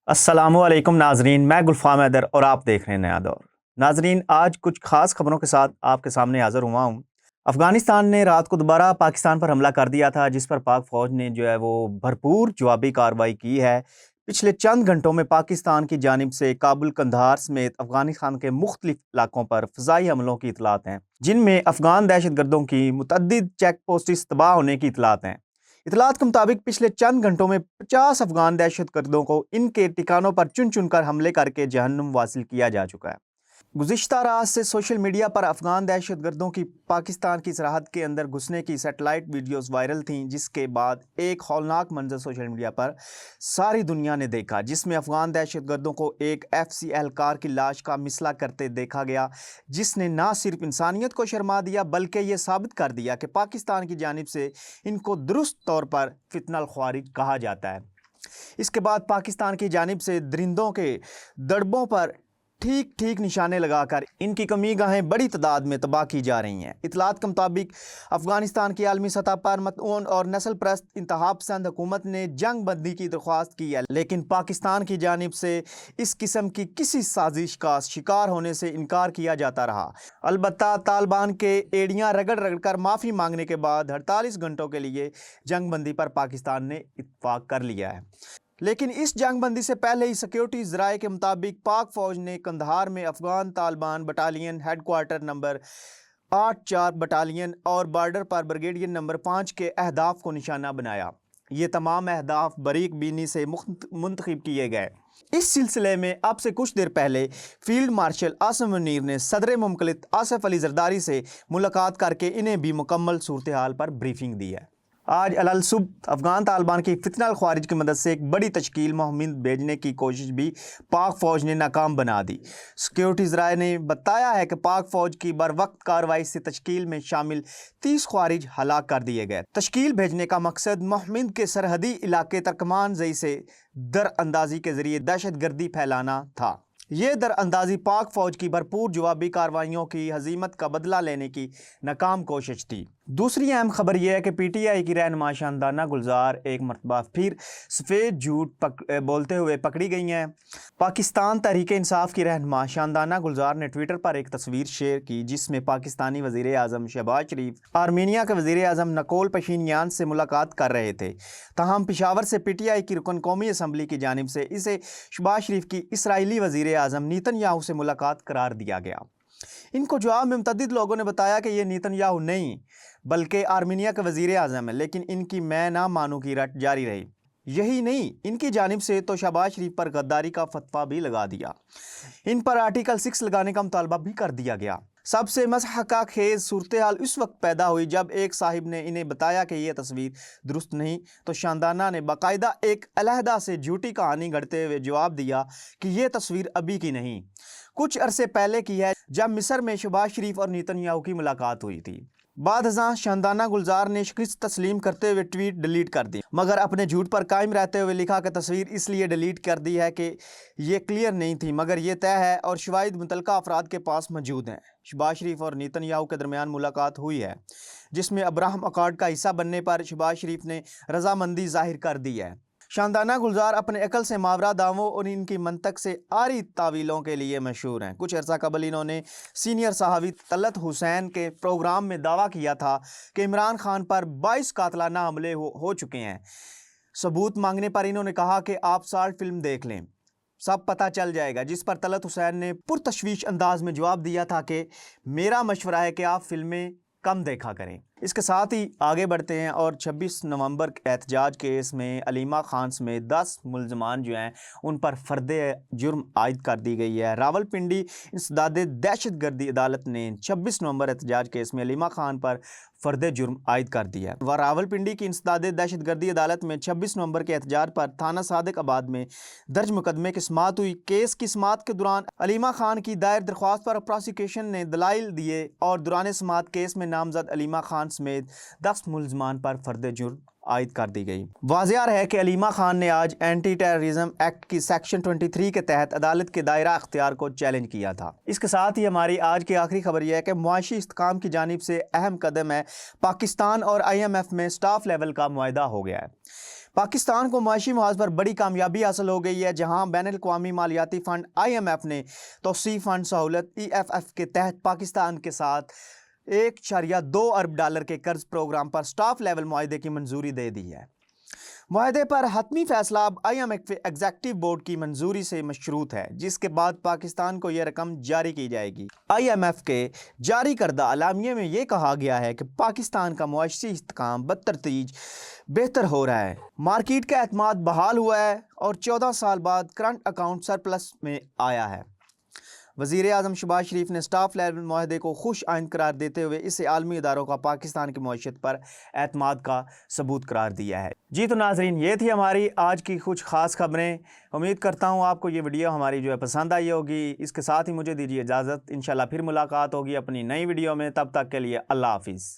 अस्सलामुअलैकुम नाजरीन, मैं गुलफाम हैदर और आप देख रहे हैं नया दौर। नाजरीन, आज कुछ खास खबरों के साथ आपके सामने हाजिर हुआ हूँ। अफगानिस्तान ने रात को दोबारा पाकिस्तान पर हमला कर दिया था, जिस पर पाक फौज ने जो है वो भरपूर जवाबी कार्रवाई की है। पिछले चंद घंटों में पाकिस्तान की जानिब से काबुल, कंधार समेत अफगानिस्तान के मुख्तलिफ इलाकों पर फ़ज़ाई हमलों की इतलात हैं, जिनमें अफगान दहशत गर्दों की मुतअद्दिद चेक पोस्ट्स तबाह होने की इतलात हैं। इतलात के मुताबिक पिछले चंद घंटों में 50 अफगान दहशत गर्दों को इनके ठिकानों पर चुन चुन कर हमले करके जहन्नुम वासिल किया जा चुका है। गुज़िश्ता रात से सोशल मीडिया पर अफगान दहशत गर्दों की पाकिस्तान की सरहद के अंदर घुसने की सैटेलाइट वीडियोस वायरल थीं, जिसके बाद एक हौलनाक मंजर सोशल मीडिया पर सारी दुनिया ने देखा, जिसमें अफगान दहशत गर्दों को एक FC एहलकार की लाश का मिसला करते देखा गया, जिसने ना सिर्फ इंसानियत को शर्मा दिया बल्कि ये साबित कर दिया कि पाकिस्तान की जानिब से इनको दुरुस्त तौर पर फितनल ख्वारिज कहा जाता है। इसके बाद पाकिस्तान की जानिब से दरिंदों के दड़बों पर ठीक ठीक निशाने लगाकर इनकी कमीगाहें बड़ी तादाद में तबाह की जा रही हैं। इतलात के मुताबिक अफगानिस्तान की आलमी सतह पर मतऊन और नस्ल परस्त इंतहा पसंद हुकूमत ने जंग बंदी की दरख्वास्त की है, लेकिन पाकिस्तान की जानिब से इस किस्म की किसी साजिश का शिकार होने से इनकार किया जाता रहा। अलबत्ता तालिबान के एड़ियाँ रगड़ रगड़ कर माफ़ी मांगने के बाद 48 घंटों के लिए जंग बंदी पर पाकिस्तान ने इत्तफाक कर लिया है। लेकिन इस जंग बंदी से पहले ही सिक्योरिटी ज़राए के मुताबिक पाक फ़ौज ने कंधार में Afghan Taliban battalion headquarter number 84 battalion और बॉर्डर पर ब्रिगेडियर नंबर 5 के अहदाफ को निशाना बनाया। ये तमाम अहदाफ बारीक बीनी से मुंतखब किए गए। इस सिलसिले में अब से कुछ देर पहले फील्ड मार्शल आसिम मुनीर ने सदर मुमलिकत आसिफ अली जरदारी से मुलाकात करके इन्हें भी मुकम्मल सूरत हाल पर ब्रीफिंग दी है। आज अलल सुबह अफगान तालिबान की फितनल ख्वारिज की मदद से एक बड़ी तश्कील मुहिम भेजने की कोशिश भी पाक फ़ौज ने नाकाम बना दी। सिक्योरिटी ज़राए ने बताया है कि पाक फ़ौज की बर वक्त कार्रवाई से तश्कील में शामिल 30 ख्वारिज हलाक कर दिए गए। तश्कील भेजने का मकसद मुहिम के सरहदी इलाके तर्कमान जई से दरअंदाजी के ज़रिए दहशत गर्दी फैलाना था। ये दरअंदाजी पाक फ़ौज की भरपूर जवाबी कार्रवाइयों की हजीमत का बदला लेने की नाकाम कोशिश थी। दूसरी अहम खबर यह है कि PTI की रहनुमा शानदाना गुलजार एक मरतबा फिर सफ़ेद झूठ बोलते हुए पकड़ी गई हैं। पाकिस्तान तहरीक इंसाफ की रहनुमा शानदाना गुलजार ने ट्विटर पर एक तस्वीर शेयर की, जिसमें पाकिस्तानी वज़ीर आज़म शहबाज शरीफ आर्मीनिया के वज़ीर आज़म निकोल पशीनियान से मुलाकात कर रहे थे। तमाम पेशावर से PTI की रुकन कौमी असम्बली की जानिब से इसे शहबाज शरीफ की इसराइली वज़ीर आज़म नेतन्याहू से मुलाकात करार दिया गया। इनको जवाब में मुतअद्दिद लोगों ने बताया कि ये नेतन्याहू नहीं बल्कि आर्मीनिया के वज़ीर आज़म है, लेकिन इनकी मैं ना मानू की रट जारी रही। यही नहीं, इनकी जानिब से तो शहबाज शरीफ पर गद्दारी का फतवा भी लगा दिया। इन पर आर्टिकल 6 लगाने का मुतालबा भी कर दिया गया। सबसे मज़हका खेज सूरत हाल उस वक्त पैदा हुई जब एक साहिब ने इन्हें बताया कि यह तस्वीर दुरुस्त नहीं, तो शानदाना ने बाकायदा एक अलहदा से झूठी कहानी गढ़ते हुए जवाब दिया कि यह तस्वीर अभी की नहीं, कुछ अरसे पहले की है, जब मिस्र में शहबाज शरीफ और नेतन्याहू की मुलाकात हुई थी। बाद अज़ां शानदाना गुलजार ने शिकस्त तस्लीम करते हुए ट्वीट डिलीट कर दी, मगर अपने झूठ पर कायम रहते हुए लिखा कि तस्वीर इसलिए डिलीट कर दी है कि ये क्लियर नहीं थी, मगर ये तय है और शवाहिद मुतल्लिका अफराद के पास मौजूद हैं। शहबाज शरीफ और नेतन्याहू के दरमियान मुलाकात हुई है, जिसमें अब्राहम अकॉर्ड का हिस्सा बनने पर शहबाज शरीफ ने रजामंदी जाहिर कर दी है। शानदाना गुलजार अपने अकल से मावरा दावों और इनकी मंतक से आरी तावीलों के लिए मशहूर हैं। कुछ अर्सा कबल इन्होंने सीनियर सहावी तलत हुसैन के प्रोग्राम में दावा किया था कि इमरान खान पर 22 कातलाना हमले हो चुके हैं। सबूत मांगने पर इन्होंने कहा कि आप साल्ट फिल्म देख लें, सब पता चल जाएगा, जिस पर तलत हुसैन ने पुरतशवीश अंदाज में जवाब दिया था कि मेरा मशवरा है कि आप फिल्में कम देखा करें। इसके साथ ही आगे बढ़ते हैं और 26 नवंबर के एहतजाज केस में अलीमा खान समेत 10 मुलजमान जो हैं उन पर फर्दे जुर्म आयद कर दी गई है। रावलपिंडी इंसदादे दहशत गर्दी अदालत ने 26 नवंबर एहतजाज केस में अलीमा खान पर फर्दे जुर्म आयद कर दिया है। रावलपिंडी की इंसदादे दहशत गर्दी अदालत में 26 नवंबर के एहतजाज पर थाना सादिक आबाद में दर्ज मुकदमे की समाअत हुई। केस की समाअत के दौरान अलीमा खान की दायर दरख्वास्त पर प्रोसिक्यूशन ने दलाइल दिए और दौरान समाअत केस में नामजद अलीमा खान समेत 10 मुलजमान पर फर्दे जुर्म आयद कर दी गई। वाज़ेह है कि अलीमा खान ने आज एंटी टेररिज्म एक्ट की सेक्शन 23 के तहत अदालत के दायरा अख्तियार को चैलेंज किया था। इसके साथ ही हमारी आज की आखिरी खबर यह है कि मुआशी इस्तेकाम की जानिब से अहम कदम है। पाकिस्तान और IMF में स्टाफ लेवल का मुआहदा हो गया है। پاکستان کو معاشی محاذ پر بڑی کامیابی حاصل ہو گئی ہے، جہاں بین الاقوامی مالیاتی فنڈ IMF نے توسیع فنڈ سہولت EFF کے تحت پاکستان کے ساتھ $1.2 ارب کے قرض پروگرام پر سٹاف لیول معاہدے کی منظوری دے دی ہے۔ معاہدے پر حتمی فیصلہ اب IMF ایگزیکٹو بورڈ کی منظوری سے مشروط ہے، جس کے بعد پاکستان کو یہ رقم جاری کی جائے گی۔ IMF کے جاری کردہ اعلامیے میں یہ کہا گیا ہے کہ پاکستان کا معاشی استحکام بتدریج بہتر ہو رہا ہے، مارکیٹ کا اعتماد بحال ہوا ہے اور 14 سال بعد کرنٹ اکاؤنٹ سرپلس میں آیا ہے۔ وزیر اعظم شہباز شریف نے سٹاف لیول معاہدے کو خوش آئند قرار دیتے ہوئے اسے عالمی اداروں کا پاکستان کی معیشت پر اعتماد کا ثبوت قرار دیا ہے۔ جی تو ناظرین، یہ تھی ہماری آج کی کچھ خاص خبریں۔ امید کرتا ہوں آپ کو یہ ویڈیو ہماری پسند آئی ہوگی۔ اس کے ساتھ ہی مجھے دیجیے اجازت، انشاءاللہ پھر ملاقات ہوگی اپنی نئی ویڈیو میں۔ تب تک کے لیے اللہ حافظ۔